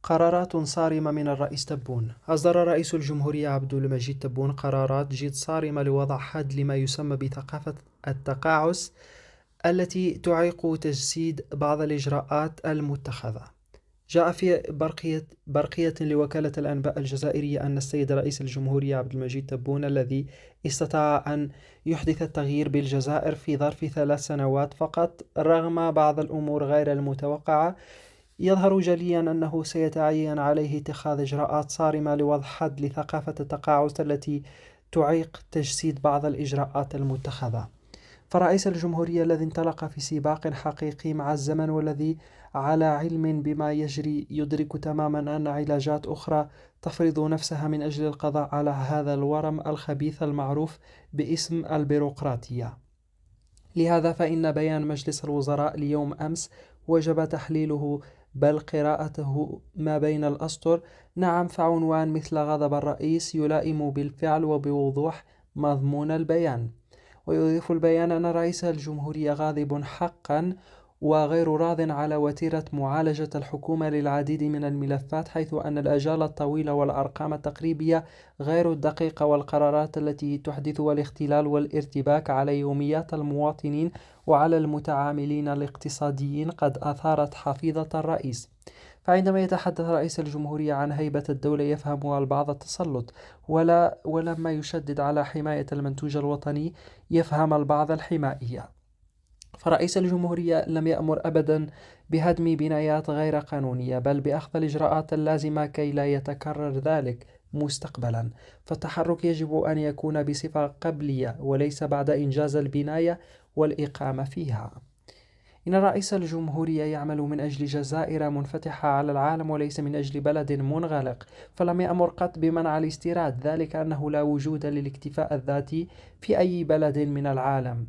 قرارات صارمة من الرئيس تبون. أصدر رئيس الجمهورية عبد المجيد تبون قرارات جد صارمة لوضع حد لما يسمى بثقافة التقاعس التي تعيق تجسيد بعض الإجراءات المتخذة. جاء في برقية لوكالة الأنباء الجزائرية أن السيد رئيس الجمهورية عبد المجيد تبون الذي استطاع أن يحدث التغيير بالجزائر في ظرف 3 سنوات فقط رغم بعض الأمور غير المتوقعة، يظهر جليا أنه سيتعين عليه اتخاذ إجراءات صارمة لوضع حد لثقافة التقاعس التي تعيق تجسيد بعض الإجراءات المتخذة. فرئيس الجمهورية الذي انطلق في سباق حقيقي مع الزمن والذي على علم بما يجري يدرك تماما أن علاجات أخرى تفرض نفسها من أجل القضاء على هذا الورم الخبيث المعروف باسم البيروقراطية. لهذا فإن بيان مجلس الوزراء ليوم أمس وجب تحليله بل قراءته ما بين الأسطر. نعم، فعنوان مثل غضب الرئيس يلائم بالفعل وبوضوح مضمون البيان. ويضيف البيان أن رئيس الجمهورية غاضب حقا وغير راض على وتيرة معالجة الحكومة للعديد من الملفات، حيث أن الآجال الطويلة والأرقام التقريبية غير الدقيقة والقرارات التي تحدثها الاختلال والارتباك على يوميات المواطنين وعلى المتعاملين الاقتصاديين قد أثارت حفيظة الرئيس. فعندما يتحدث رئيس الجمهورية عن هيبة الدولة يفهمها البعض التسلط، ولما يشدد على حماية المنتوج الوطني يفهم البعض الحمائية. فرئيس الجمهورية لم يأمر أبدا بهدم بنايات غير قانونية، بل بأخذ الإجراءات اللازمة كي لا يتكرر ذلك مستقبلا. فالتحرك يجب أن يكون بصفة قبلية وليس بعد إنجاز البناية والإقامة فيها. إن رئيس الجمهورية يعمل من أجل جزائر منفتحة على العالم وليس من أجل بلد منغلق، فلم يأمر قط بمنع الاستيراد، ذلك أنه لا وجود للاكتفاء الذاتي في أي بلد من العالم.